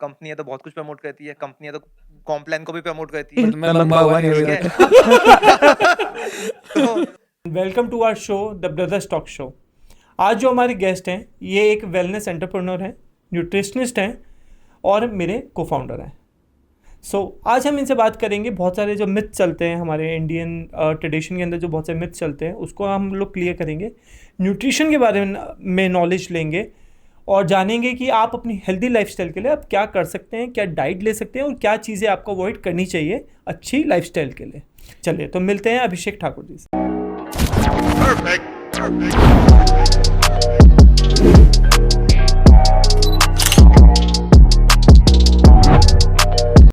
कंपनियाँ तो बहुत कुछ प्रमोट करती है, कंपनियाँ तो कॉम्प्लान को भी प्रमोट करती है। मैं लंबा हुआ नहीं हो ठीक जाता। है? तो welcome to our show the brothers talk show. आज जो हमारे गेस्ट हैं ये एक वेलनेस एंटरप्रेन्योर हैं, न्यूट्रिशनिस्ट हैं और मेरे को फाउंडर हैं। आज हम इनसे बात करेंगे। बहुत सारे जो मिथ चलते हैं हमारे इंडियन ट्रेडिशन के अंदर, जो बहुत सारे मिथ चलते हैं उसको हम लोग क्लियर करेंगे, न्यूट्रिशन के बारे में नॉलेज लेंगे और जानेंगे कि आप अपनी हेल्दी लाइफस्टाइल के लिए आप क्या कर सकते हैं, क्या डाइट ले सकते हैं और क्या चीज़ें आपको अवॉइड करनी चाहिए अच्छी लाइफस्टाइल के लिए। चलिए तो मिलते हैं अभिषेक ठाकुर जी से।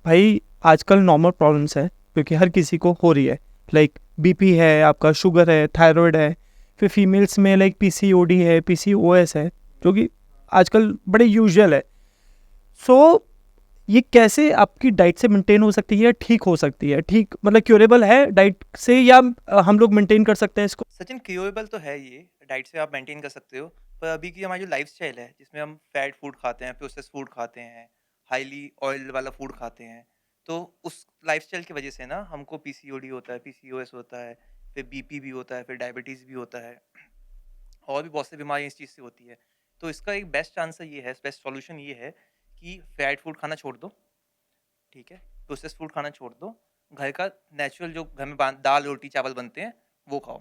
भाई आजकल नॉर्मल प्रॉब्लम्स है क्योंकि हर किसी को हो रही है, लाइक बीपी है, आपका शुगर है, थायराइड है, फिर फीमेल्स में लाइक पीसीओडी है, पीसीओएस है, जो कि आजकल बड़े यूजुअल है। सो ये कैसे आपकी डाइट से मेंटेन हो सकती है, ठीक हो सकती है, ठीक मतलब क्यूरेबल है डाइट से, या हम लोग मेंटेन कर सकते हैं इसको? सचिन, क्यूरेबल तो है, ये डाइट से आप मेंटेन कर सकते हो। पर अभी की हमारी जो लाइफस्टाइल है जिसमें हम फैट फूड खाते हैं, प्रोसेस फूड खाते हैं, हाईली ऑयल वाला फूड खाते हैं, तो उस लाइफस्टाइल की वजह से ना हमको पीसीओडी होता है, पीसीओएस होता है, फिर बीपी भी होता है, फिर डायबिटीज़ भी होता है, और भी बहुत सी बीमारियाँ इस चीज़ से होती है। तो इसका एक बेस्ट आंसर ये है, बेस्ट सॉल्यूशन ये है कि फैट फूड खाना छोड़ दो, ठीक है, प्रोसेस फूड खाना छोड़ दो, घर का नेचुरल जो घर में दाल रोटी चावल बनते हैं वो खाओ।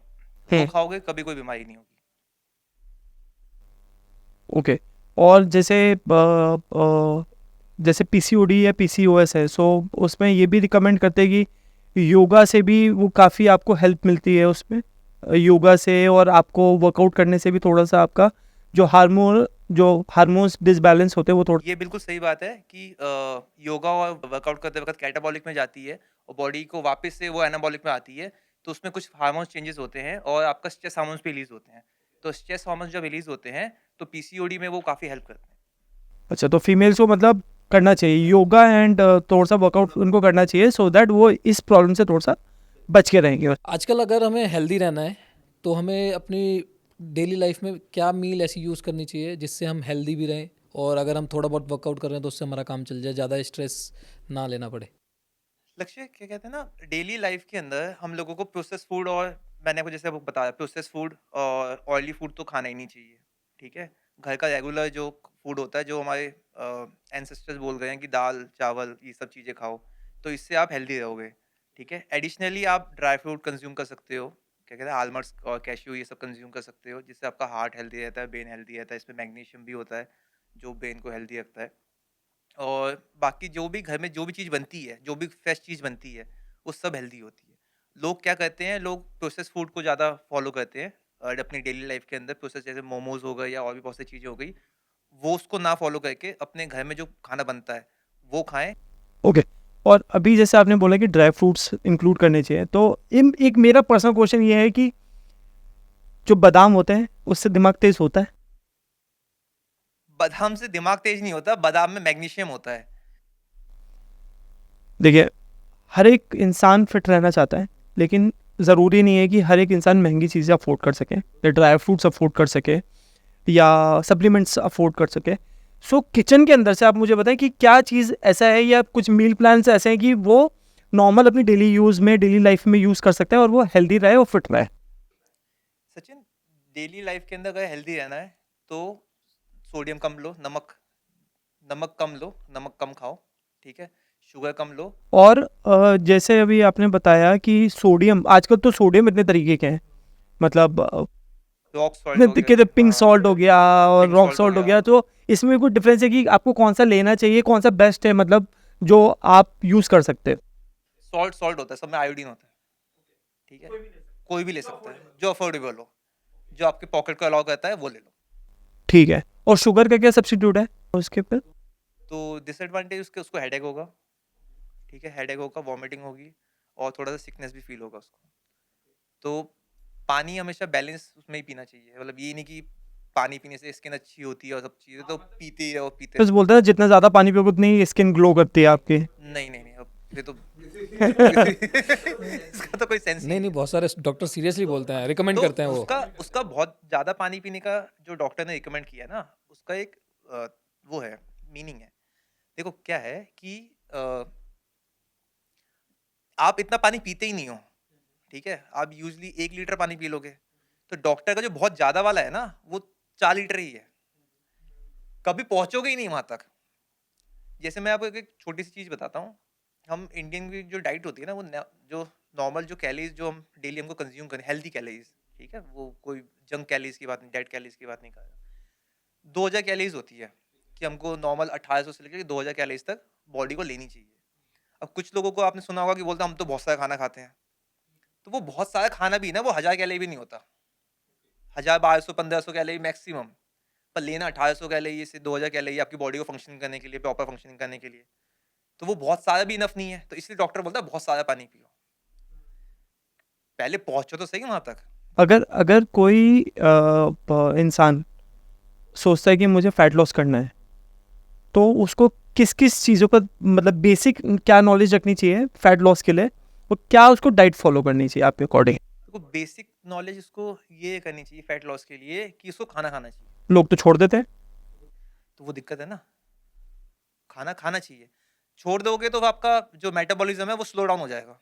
वो खाओगे कभी कोई बीमारी नहीं होगी। ओके। और जैसे पीसीओडी या पीसीओएस है, सो उसमें ये भी रिकमेंड करते हैं कि योगा से भी वो काफ़ी आपको हेल्प मिलती है उसमें, योगा से और आपको वर्कआउट करने से भी थोड़ा सा आपका जो हार्मोन्स डिसबैलेंस होते हैं वो थोड़ा। ये बिल्कुल सही बात है कि योगा और वर्कआउट करते वक्त कैटाबॉलिक में जाती है और बॉडी को वापस से वो एनाबॉलिक में आती है, तो उसमें कुछ हार्मोन्स चेंजेस होते हैं और आपका स्ट्रेस हार्मोन्स भी रिलीज होते हैं। तो स्ट्रेस हार्मोन्स जब रिलीज होते हैं तो पीसीओडी में वो काफ़ी हेल्प करते हैं। अच्छा, तो फीमेल्स को मतलब करना चाहिए योगा एंड थोड़ा सा वर्कआउट उनको करना चाहिए, सो दैट वो इस प्रॉब्लम से थोड़ा सा बच के रहेंगे। आजकल अगर हमें हेल्दी रहना है तो हमें अपनी डेली लाइफ में क्या मील ऐसी यूज़ करनी चाहिए जिससे हम हेल्दी भी रहें, और अगर हम थोड़ा बहुत वर्कआउट कर रहे हैं तो उससे हमारा काम चल जाए, ज़्यादा स्ट्रेस ना लेना पड़े। लक्ष्य क्या कहते हैं ना, डेली लाइफ के अंदर हम लोगों को प्रोसेस फूड, और मैंने आपको जैसे आपको बताया प्रोसेस फूड और ऑयली फूड तो खाना ही नहीं चाहिए, ठीक है। घर का रेगुलर जो फूड होता है, जो हमारे एंसेस्टर्स बोल गए हैं कि दाल चावल ये सब चीज़ें खाओ, तो इससे आप हेल्दी रहोगे, ठीक है। एडिशनली आप ड्राई फ्रूट कंज्यूम कर सकते हो, क्या कहते हैं, आलमंड्स और कैश्यू ये सब कंज्यूम कर सकते हो, जिससे आपका हार्ट हेल्दी रहता है, ब्रेन हेल्दी रहता है। इसमें मैग्नीशियम भी होता है जो ब्रेन को हेल्दी रखता है। और बाकी जो भी घर में जो भी चीज़ बनती है, जो भी फ्रेश चीज़ बनती है, वो सब हेल्दी होती है। लोग क्या करते हैं, लोग प्रोसेस फूड को ज़्यादा फॉलो करते हैं और अपनी डेली लाइफ के अंदर प्रोसेस, जैसे मोमोज हो गए या और भी बहुत सी चीज़ें हो गई, वो उसको ना फॉलो करके अपने घर में जो खाना बनता है वो खाएं। ओके। और अभी जैसे आपने बोला कि ड्राई फ्रूट्स इंक्लूड करने चाहिए, तो एक मेरा पर्सनल क्वेश्चन ये है कि जो बादाम होते हैं उससे दिमाग तेज होता है? बादाम से दिमाग तेज नहीं होता, बादाम में मैग्नीशियम होता है। देखिए, हर एक इंसान फिट रहना चाहता है, लेकिन ज़रूरी नहीं है कि हर एक इंसान महंगी चीज़ें अफोर्ड कर सके, या ड्राई फ्रूट्स अफोर्ड कर सके, या सप्लीमेंट्स अफोर्ड कर सके। सो किचन के अंदर से आप मुझे बताएं कि क्या चीज़ ऐसा है या कुछ मील प्लान्स ऐसे हैं कि वो नॉर्मल अपनी डेली यूज़ में, डेली लाइफ में यूज़ कर सकते हैं और वो हेल्दी रहे और फिट रहे। सचिन, डेली लाइफ के अंदर अगर हेल्दी रहना है तो सोडियम कम लो, नमक नमक कम लो, नमक कम खाओ, ठीक है, शुगर कम लो। और जैसे अभी आपने बताया कि सोडियम, आजकल तो सोडियम इतने तरीके के हैं, मतलब रॉक सॉल्ट हो कहते पिंक सॉल्ट हो गया और पिंक रॉक सॉल्ट हो सॉल्ट हो गया। गया, तो इसमें कुछ डिफरेंस है कि आपको कौन सा लेना चाहिए, कौन सा बेस्ट है, मतलब जो आप यूज़ कर सकते हैं? सॉल्ट सॉल्ट होता है, सब में आयोडीन होता है, ठीक है, कोई भी ले सकता है जो अफोर्डेबल हो, जो आपके पॉकेट को अलाउ करता है वो ले लो। ठीक है। और शुगर का क्या सब्स्टिट्यूट है उसके ऊपर? तो डिसएडवांटेज उसको हेडेक होगा, ठीक है, हेडेक होगा, वॉमिटिंग होगी और थोड़ा सा सिकनेस भी फील होगा उसको। तो पानी हमेशा बैलेंस उसमें ही पीना चाहिए, मतलब ये नहीं कि पानी पीने से स्किन अच्छी होती है और सब चीज़ें तो पीते ही रहो पीते बस रहो। बोलते हैं जितना ज़्यादा पानी पियोगे उतनी स्किन ग्लो करती है आपकी। नहीं नहीं नहीं, अब ये तो इसका तो कोई सेंस नहीं नहीं, बहुत सारे डॉक्टर सीरियसली बोलते हैं, रिकमेंड तो करते हैं वो। उसका उसका बहुत ज़्यादा पानी पीने का जो डॉक्टर ने रिकमेंड किया ना, उसका एक वो है, मीनिंग है। देखो क्या है कि आप इतना पानी पीते ही नहीं हो, ठीक है? आप यूजुअली 1 लीटर पानी पी लोगे, तो डॉक्टर का जो बहुत ज़्यादा वाला है ना, वो 4 लीटर ही है। कभी पहुँचोगे ही नहीं वहाँ तक। जैसे मैं आपको एक छोटी-सी चीज़ बताता हूँ, हम इंडियन की जो डाइट होती है ना, वो न जो नॉर्मल जो कैलोरीज़ जो हम डेली हमको कंज़्यूम करें, हेल्दी कैलोरीज़, ठीक है? वो कोई जंक कैलोरीज़ की बात नहीं, डेड कैलोरीज़ की बात नहीं कर रहा। 2000 कैलोरीज़ होती है कि हमको नॉर्मल 1800 से लेकर 2000 कैलोरीज़ तक बॉडी को लेनी चाहिए। अब कुछ लोगों को आपने सुना होगा कि बोलते हैं हम तो बहुत सारा खाना खाते हैं। तो वो बहुत सारा खाना भी ना वो 1000 कैलोरी भी नहीं होता। 1000, 1200, 1500 कैलोरी मैक्सिमम। पर लेना 1800 कैलोरी से 2000 कैलोरी आपकी बॉडी को फंक्शन करने के लिए, प्रॉपर फंक्शनिंग करने के लिए। तो वो बहुत सारा भी इनफ नहीं है। तो इसलिए डॉक्टर बोलता है बहुत सारा पानी पियो। पहले पहुंचो तो सही वहां तक। अगर अगर कोई इंसान सोचता है कि मुझे फैट लॉस करना है, तो उसको किस किस चीज़ों का मतलब बेसिक क्या नॉलेज रखनी चाहिए फैट लॉस के लिए, और क्या उसको डाइट फॉलो करनी चाहिए आपके अकॉर्डिंग? तो बेसिक नॉलेज इसको ये करनी चाहिए फैट लॉस के लिए कि इसको खाना खाना चाहिए। लोग तो छोड़ देते हैं। तो वो दिक्कत है ना, खाना खाना चाहिए। छोड़ दोगे तो आपका जो मेटाबॉलिज्म है वो स्लो डाउन हो जाएगा।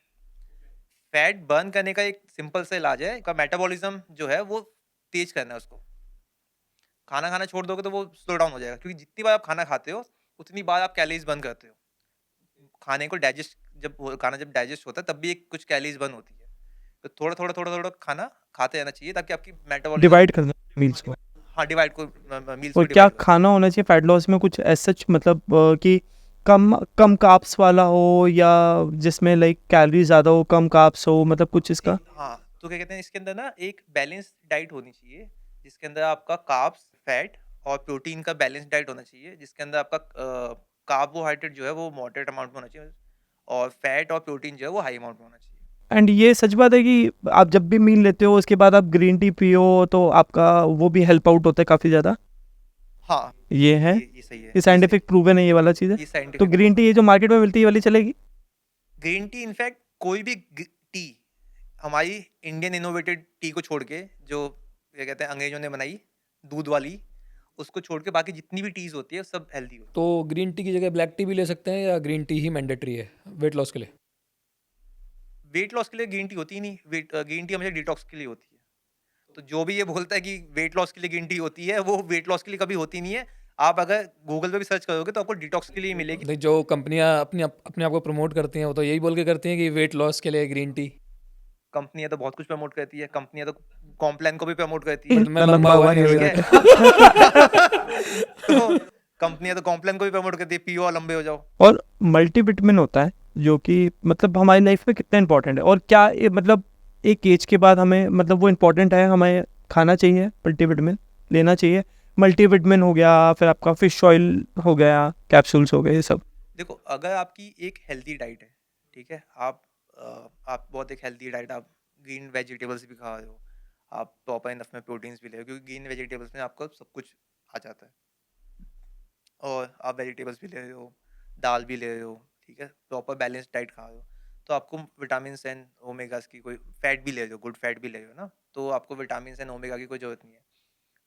फैट बर्न करने का एक सिंपल सा इलाज है का मेटाबॉलिज्म जो है वो तेज करना है उसको। खाना खाना छोड़ दोगे तो वो स्लो डाउन हो जाएगा, क्योंकि जितनी बार आप खाना खाते हो उतनी बार आप कैलोरीज बर्न करते हो। खाने को डाइजेस्ट खाना जब डाइजेस्ट होता है तब भी एक कुछ कैलोरीज बर्न होती है। तो थोड़ा थोड़ा थोड़ा थोड़ा खाना खाते रहना चाहिए ताकि आपकी मेटाबॉलिज्म। डिवाइड करना मील्स को। हाँ, डिवाइड को मील्स और को क्या डिवाइड करो। खाना होना चाहिए फैट लॉस में कुछ ऐसा सच मतलब कि कम कम कार्ब्स वाला हो, या जिसमें लाइक कैलोरी ज़्यादा हो, कम कार्ब्स हो, मतलब कुछ इसका? हाँ, तो क्या कहते हैं इसके अंदर ना एक बैलेंस डाइट होनी चाहिए जिसके अंदर आपका कार्ब्स, फैट और प्रोटीन का बैलेंस डाइट होना चाहिए, जिसके अंदर आपका कार्बोहाइड्रेट जो है वो मॉडरेट अमाउंट में होना चाहिए और फैट और प्रोटीन जो है वो हाई अमाउंट में होना चाहिए। एंड ये सच बात है कि आप जब भी मील लेते हो उसके बाद आप ग्रीन टी पियो तो आपका वो भी हेल्प आउट होता है काफ़ी ज़्यादा? हाँ, ये है, ये सही है, ये साइंटिफिक प्रूवन है ये वाला चीज़ है। ये तो साइंटिफिक। ग्रीन टी ये जो मार्केट में मिलती है ये वाली चलेगी? ग्रीन टी इनफैक्ट कोई भी टी हमारी इंडियन इनोवेटेड टी को छोड़ के जो क्या कहते हैं अंग्रेजों ने बनाई दूध वाली, उसको छोड़ के बाकी जितनी भी टीज होती है सब हेल्दी होती तो ग्रीन टी की जगह ब्लैक टी भी ले सकते हैं या ग्रीन टी ही मैंडेटरी है वेट लॉस के लिए? है। वेट लॉस के लिए ग्रीन टी होती ही नहीं, ग्रीन टी हमेशा डिटॉक्स के लिए होती है। तो जो भी ये बोलता है कि वेट लॉस के लिए ग्रीन टी होती है वो वेट लॉस के लिए कभी होती नहीं है। आप अगर गूगल पे भी सर्च करोगे तो आपको डिटॉक्स के लिए ही मिलेगी। नहीं, जो कंपनियां अपने आप को प्रमोट करती हैं वो तो यही बोल के करती हैं कि वेट लॉस के लिए ग्रीन टी। कंपनियां तो बहुत कुछ प्रमोट करती है, कंपनियां तो कॉम्प्लान को भी प्रमोट करती है। बट मैं लंबा हुआ नहीं ठीक अभी है। तक। तो कंपनियां तो कॉम्प्लान को भी प्रमोट करती है, पियो और लंबे हो जाओ। और मल्टीविटामिन होता है जो कि मतलब हमारी लाइफ में कितना इंपॉर्टेंट है, और क्या ये मतलब एक एज के बाद हमें मतलब वो इम्पोर्टेंट है, हमें खाना चाहिए मल्टीविटामिन, लेना चाहिए? मल्टीविटामिन हो गया, फिर आपका फिश ऑयल हो गया, कैप्सूल्स हो गए, ये सब। देखो अगर आपकी एक हेल्दी डाइट है, ठीक है, आप बहुत एक हेल्दी डाइट, आप ग्रीन वेजिटेबल्स भी खा रहे हो, आप प्रॉपर इनफ में प्रोटीन्स भी ले रहे हो, क्योंकि ग्रीन वेजिटेबल्स में आपको सब कुछ आ जाता है, और आप वेजिटेबल्स भी ले रहे हो, दाल भी ले रहे हो, ठीक है, प्रॉपर बैलेंस डाइट खा रहे हो, तो आपको विटामिन एंड ओमेगास की कोई फैट भी ले रहे हो, गुड फैट भी ले रहे हो ना, तो आपको विटामिन एंड ओमेगा की कोई ज़रूरत नहीं है।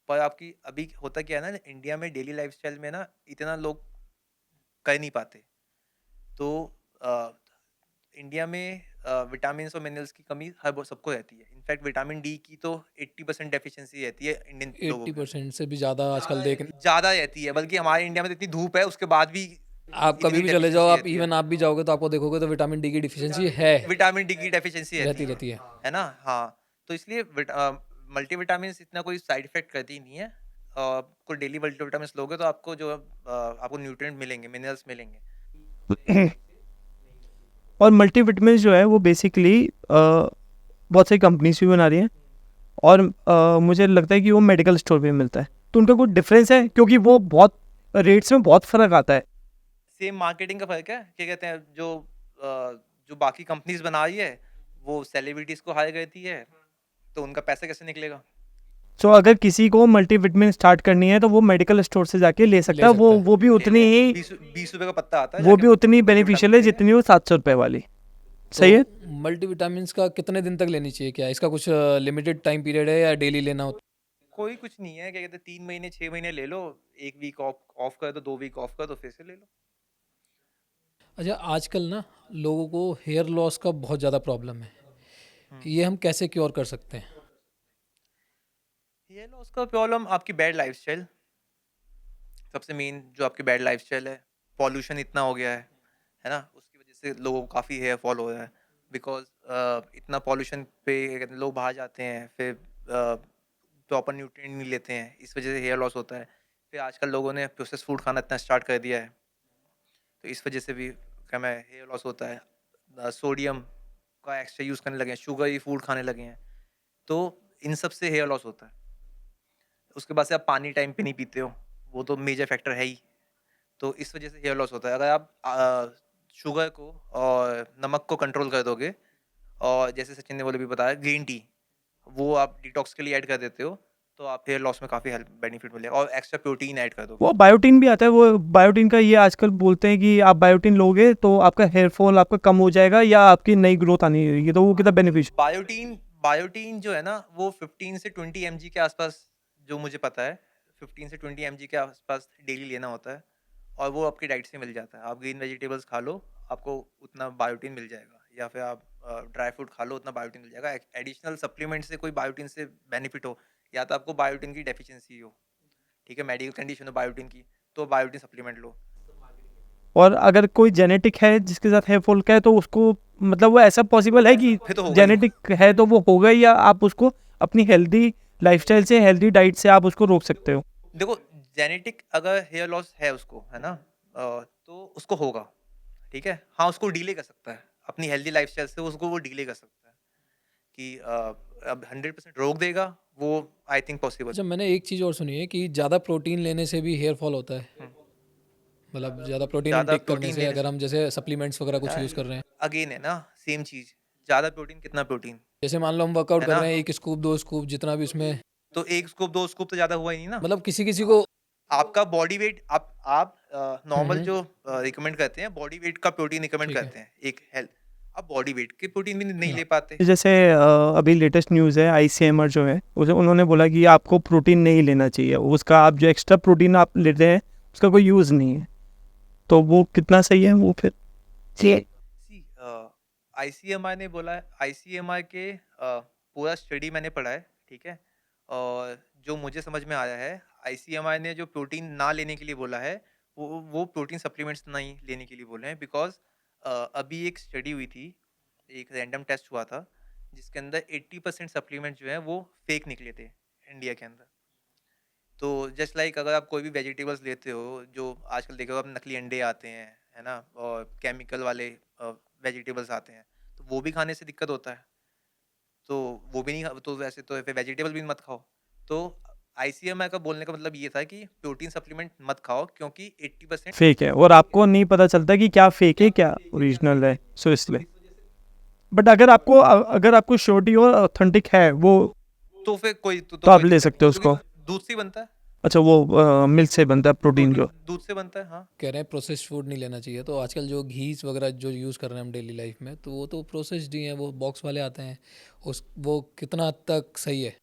पर आपकी अभी होता क्या है ना, इंडिया में डेली लाइफस्टाइल में ना इतना लोग कर नहीं पाते। तो इंडिया में विटामिन और मिनरल्स की कमी सबको रहती है। इनफैक्ट विटामिन डी की तो 80% डेफिशिएंसी रहती है इंडियन लोगों में। 80% से भी ज़्यादा आजकल देख। ज़्यादा रहती है, बल्कि हमारे इंडिया में तो इतनी धूप है उसके बाद भी आप कभी इतनी भी चले जाओ, डेफिशिएंसी आप रहती है। इवन आप भी जाओगे तो आपको देखोगे तो विटामिन डी की डिफिशियंसी है, विटामिन डी की डेफिशिएंसी रहती रहती रहती है। है ना? हाँ, तो इसलिए मल्टीविटामिन इतना कोई साइड इफेक्ट करती नहीं है। कोई डेली मल्टीविटामिन लोगे तो आपको जो आपको न्यूट्रिएंट मिलेंगे, मिनरल्स मिलेंगे। और मल्टीविटामिन जो है वो बेसिकली बहुत सारी कंपनीज भी बना रही हैं, और मुझे लगता है कि वो मेडिकल स्टोर पे मिलता है। तो उनका कोई डिफरेंस है, क्योंकि वो बहुत रेट्स में बहुत फ़र्क आता है। सेम मार्केटिंग का फर्क है, क्या कहते हैं, जो बाकी कंपनीज बना रही है वो सेलिब्रिटीज को हायर करती है, तो उनका पैसा कैसे निकलेगा? सो अगर किसी को मल्टीविटामिन स्टार्ट करनी है तो वो मेडिकल स्टोर से जाके ले सकता ले है, सकता है। वो भी उतनी ही 20 रुपए का पत्ता आता है, वो जाके भी उतनी multivitamin बेनिफिशियल है ले लें। जितनी वो 700 रुपये वाली। सही है। तो मल्टीविटामिन्स का कितने दिन तक लेनी चाहिए? क्या इसका कुछ लिमिटेड टाइम पीरियड है या डेली लेना होता कोई कुछ नहीं है, क्या कहते हैं, 3 महीने 6 महीने ले लो, 1 वीक ऑफ ऑफ कर दो, 2 वीक ऑफ कर दो, फिर से ले लो। अच्छा, आजकल ना लोगों को हेयर लॉस का बहुत ज़्यादा प्रॉब्लम है, ये हम कैसे क्योर कर सकते हैं? हेयर लॉस का प्रॉब्लम आपकी बैड लाइफस्टाइल, सबसे मेन जो आपकी बैड लाइफस्टाइल है। पॉल्यूशन इतना हो गया है ना, उसकी वजह से लोगों को काफ़ी हेयर फॉल हो रहा है। बिकॉज इतना पॉल्यूशन पे क्या कहते हैं, लोग बाहर जाते हैं, फिर प्रॉपर न्यूट्रिएंट नहीं लेते हैं, इस वजह से हेयर लॉस होता है। फिर आजकल लोगों ने प्रोसेस फूड खाना इतना स्टार्ट कर दिया है, तो इस वजह से भी क्या मैं हेयर लॉस होता है। सोडियम का एक्स्ट्रा यूज़ करने लगे हैं, शुगरी फूड खाने लगे हैं, तो इन सब से हेयर लॉस होता है। उसके बाद से आप पानी टाइम पे नहीं पीते हो, वो तो मेजर फैक्टर है ही। तो इस वजह से हेयर लॉस होता है। अगर आप शुगर को और नमक को कंट्रोल कर दोगे, और जैसे सचिन ने बोले भी बताया, ग्रीन टी वो आप डिटॉक्स के लिए ऐड कर देते हो, तो आप हेयर लॉस में काफ़ी हेल्प बेनिफिट मिलेगा, और एक्स्ट्रा प्रोटीन ऐड कर दोगे। वो बायोटीन भी आता है, वो बायोटीन का ये आजकल बोलते हैं कि आप बायोटीन लोगे तो आपका हेयर फॉल आपका कम हो जाएगा या आपकी नई ग्रोथ आनी है, तो वो कितना बेनिफिशियल। बायोटीन बायोटीन जो है ना, वो 15 से 20 mg के आसपास, जो मुझे पता है 15 से 20 mg के आसपास डेली लेना होता है, और वो आपकी डाइट से मिल जाता है। आप ग्रीन वेजिटेबल्स खा लो, आपको उतना बायोटीन मिल जाएगा, या फिर आप ड्राई फ्रूट खा लो, उतना बायोटीन मिल जाएगा। एडिशनल सप्लीमेंट से कोई बायोटीन से बेनिफिट हो, या तो आपको बायोटीन की डेफिशिएंसी हो, ठीक है, मेडिकल कंडीशन हो बायोटीन की, तो बायोटीन सप्लीमेंट लो। और अगर कोई जेनेटिक है जिसके साथ हेयर फॉल का है, तो उसको मतलब वो ऐसा पॉसिबल है कि फिर तो होगा ही। जेनेटिक है तो वो होगा, या आप उसको अपनी हेल्दी लाइफस्टाइल से, हेल्दी डाइट से आप उसको रोक सकते हो। देखो, जेनेटिक अगर हेयर लॉस है उसको, है ना, तो उसको होगा, ठीक है। हाँ, उसको डिले कर सकता है अपनी हेल्दी लाइफस्टाइल से, उसको वो डिले कर सकता है कि अब 100% रोक देगा वो, आई थिंक पॉसिबल। अच्छा, मैंने एक चीज़ और सुनी है कि ज़्यादा प्रोटीन लेने से भी हेयर फॉल होता है, मतलब ज़्यादा प्रोटीन ज़्यादा इनटेक करने प्रोटीन से, लेने अगर हम जैसे सप्लीमेंट्स वगैरह कुछ यूज़ कर रहे हैं। अगेन है ना, सेम चीज़, ज़्यादा प्रोटीन कितना प्रोटीन, जैसे मान लो हम वर्कआउट है कर ना, रहे हैं, 1 स्कूप 2 स्कूप जितना भी उसमें, तो 1 स्कूप 2 स्कूप तो ज़्यादा हुआ ही नहीं ना। मतलब किसी किसी को। आपका बॉडी वेट, आप नॉर्मल हम्म, जो रिकमेंड करते हैं, बॉडी वेट का प्रोटीन रिकमेंड ठीक है। करते हैं एक हेल्थ। आप बॉडी वेट के प्रोटीन भी नहीं ले पाते। जैसे अभी लेटेस्ट न्यूज़ है, आईसीएमआर जो है उसे उन्होंने बोला कि आपको प्रोटीन नहीं लेना चाहिए, उसका आप जो एक्स्ट्रा प्रोटीन आप लेते हैं उसका कोई यूज़ नहीं है, तो वो कितना सही है वो फिर। सी आईसीएमआर ने बोला है, आईसीएमआर के पूरा स्टडी मैंने पढ़ा है, ठीक है। और जो मुझे समझ में आया है, आईसीएमआर ने जो प्रोटीन ना लेने के लिए बोला है, वो प्रोटीन सप्लीमेंट्स नहीं लेने के लिए बोले हैं। बिकॉज अभी एक स्टडी हुई थी, एक रैंडम टेस्ट हुआ था, जिसके अंदर 80% सप्लीमेंट जो है वो फेक निकले थे इंडिया के अंदर। तो जस्ट लाइक अगर आप कोई भी वेजिटेबल्स लेते हो, जो आजकल देखो आप, नकली अंडे आते हैं, है ना, और केमिकल वाले वेजिटेबल्स आते हैं, तो वो भी खाने से दिक्कत होता है। तो वो भी नहीं तो वैसे तो फिर वेजिटेबल भी मत खाओ। तो आईसीएमआर का बोलने का मतलब ये था कि प्रोटीन सप्लीमेंट मत खाओ, क्योंकि 80% फेक है और आपको नहीं पता चलता कि क्या फेक है क्या ओरिजिनल है, सो इसलिए। बट अगर आपको श्योरिटी और ऑथेंटिक है वो, तो फिर कोई तो आप कोई ले दिक्कत सकते हो नहीं, क्योंकि उसको। दूध से ही बनता है। अच्छा, वो मिल्क से बनता है प्रोटीन जो। दूध से बनता है, हाँ। कह रहे हैं प्रोसेस्ड फूड नहीं लेना चाहिए, तो आजकल जो घीस वगैरह जो यूज़ कर रहे हैं हम डेली लाइफ में, तो वो तो प्रोसेस्ड ही हैं, वो बॉक्स वाले आते हैं। वो कितना हद तक सही है?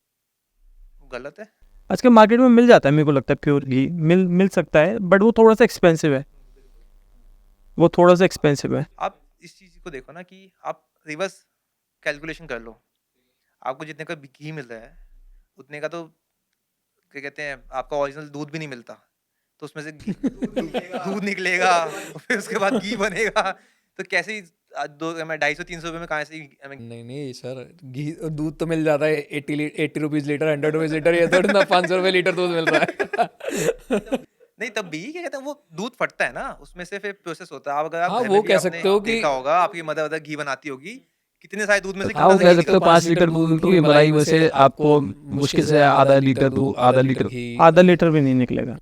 वो गलत है। आजकल मार्केट में मिल जाता है, मेरे को लगता है प्योर घी मिल सकता है, बट वो थोड़ा सा एक्सपेंसिव है, वो थोड़ा सा एक्सपेंसिव है। आप इस चीज़ को देखो ना, कि आप रिवर्स कैलकुलेशन कर लो, आपको जितने का घी मिल रहा है, उतने का तो क्या कहते हैं, आपका ओरिजिनल दूध भी नहीं मिलता, तो उसमें से दूध निकलेगा, फिर उसके बाद घी बनेगा, तो कैसे ही 250-300 रुपये में कहाँ से हमें। नहीं नहीं सर, घी दूध तो मिल जाता है 80 रुपीज़ लीटर, 100 रुपीज़ लीटर, ये थोड़ी ना 500 रुपये लीटर दूध मिल रहा है। नहीं, तब भी क्या कहते हैं, वो दूध फटता है ना, उसमें से फिर प्रोसेस होता है। आप अगर आप हाँ, घर वो में भी कह आपने सकते हो कि, देखा होगा, आपकी मदर घी बनाती होगी, कितने सारे दूध में से हाँ, वो कितना कह घी सकते हो निकलता है। 5 लीटर दूध की मलाई में से आपको मुश्किल से आधा लीटर दूध, आधा लीटर घी। आधा लीटर भी नहीं निकलेगा।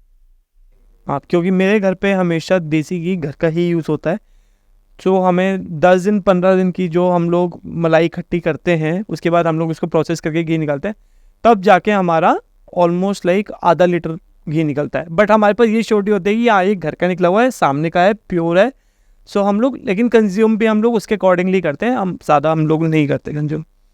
हाँ, क्योंकि मेरे घर पे हमेशा देसी घी घर का ही यूज़ होता है, जो हमें 10 दिन 15 दिन की जो हम लोग मलाई इकट्ठी करते हैं, उसके बाद हम लोग इसको प्रोसेस करके घी निकालते हैं, तब जाके हमारा ऑलमोस्ट लाइक आधा लीटर घी निकलता है। बट हमारे पास ये श्योरिटी होती है कि हाँ, ये घर का निकला हुआ है, सामने का है, प्योर है। सो हम लोग, लेकिन कंज्यूम भी हम लोग उसके अकॉर्डिंगली करते हैं, हम ज़्यादा हम लोग नहीं करते कंज्यूम।